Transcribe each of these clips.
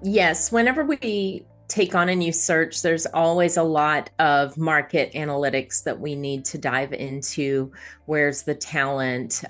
Yes, whenever we take on a new search, there's always a lot of market analytics that we need to dive into. Where's the talent?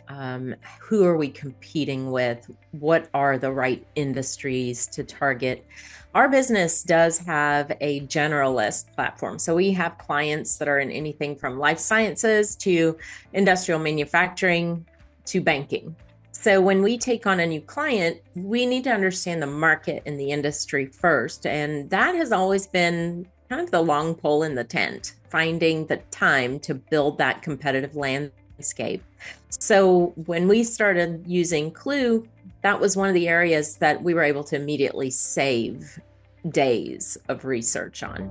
Who are we competing with? What are the right industries to target? Our business does have a generalist platform. So we have clients that are in anything from life sciences to industrial manufacturing to banking. So when we take on a new client, we need to understand the market and the industry first. And that has always been kind of the long pole in the tent, finding the time to build that competitive landscape. So when we started using Clue, that was one of the areas that we were able to immediately save days of research on.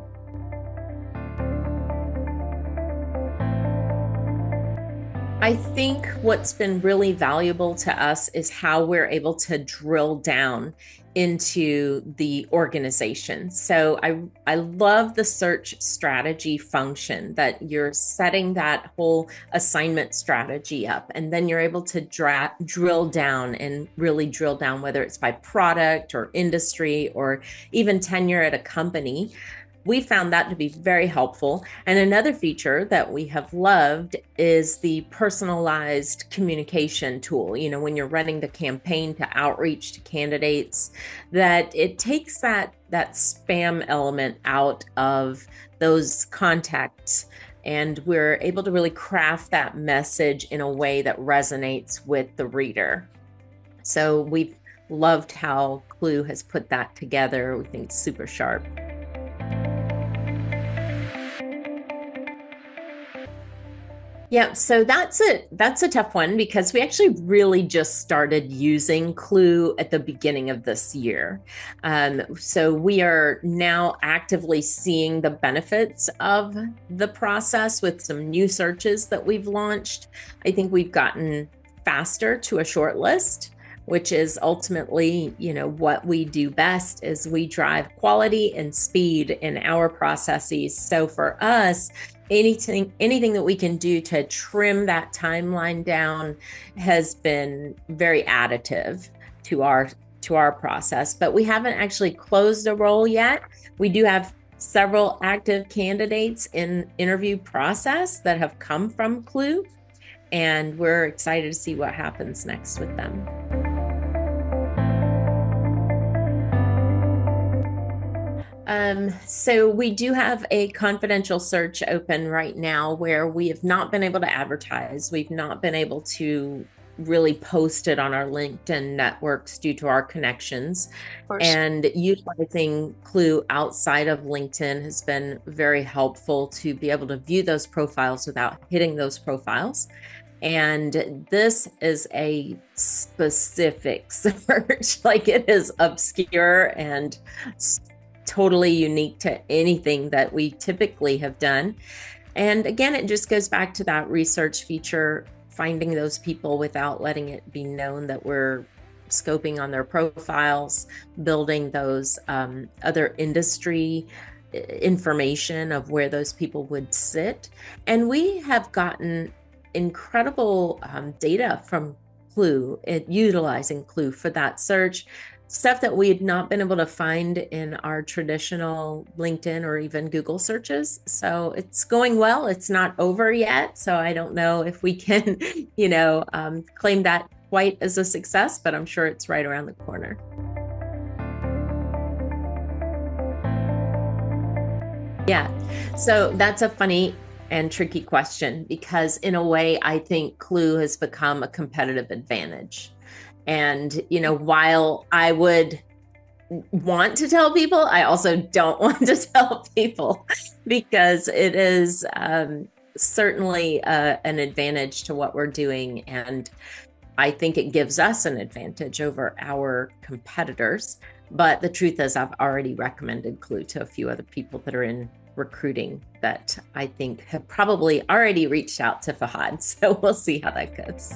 I think what's been really valuable to us is how we're able to drill down into the organization. So I love the search strategy function that you're setting that whole assignment strategy up, and then you're able to drill down and really drill down, whether it's by product or industry or even tenure at a company. We found that to be very helpful. And another feature that we have loved is the personalized communication tool. You know, when you're running the campaign to outreach to candidates, that it takes that spam element out of those contacts. And we're able to really craft that message in a way that resonates with the reader. So we've loved how Clue has put that together. We think it's super sharp. Yeah, so that's a tough one because we actually really just started using Clue at the beginning of this year. So we are now actively seeing the benefits of the process with some new searches that we've launched. I think we've gotten faster to a short list, which is ultimately, what we do best is we drive quality and speed in our processes. So for us, anything that we can do to trim that timeline down has been very additive to our process. But we haven't actually closed a role yet. We do have several active candidates in interview process that have come from Clue, and we're excited to see what happens next with them. So we do have a confidential search open right now where we have not been able to advertise. We've not been able to really post it on our LinkedIn networks due to our connections. And utilizing Clue outside of LinkedIn has been very helpful to be able to view those profiles without hitting those profiles. And this is a specific search, like it is obscure and totally unique to anything that we typically have done. And again, it just goes back to that research feature, finding those people without letting it be known that we're scoping on their profiles, building those other industry information of where those people would sit. And we have gotten incredible data from Clue, utilizing Clue for that search. Stuff that we had not been able to find in our traditional LinkedIn or even Google searches. So it's going well. It's not over yet. So I don't know if we can, claim that quite as a success, but I'm sure it's right around the corner. Yeah. So that's a funny and tricky question because in a way, I think Clue has become a competitive advantage. And, while I would want to tell people, I also don't want to tell people because it is certainly an advantage to what we're doing. And I think it gives us an advantage over our competitors. But the truth is, I've already recommended Clue to a few other people that are in recruiting that I think have probably already reached out to Fahad. So we'll see how that goes.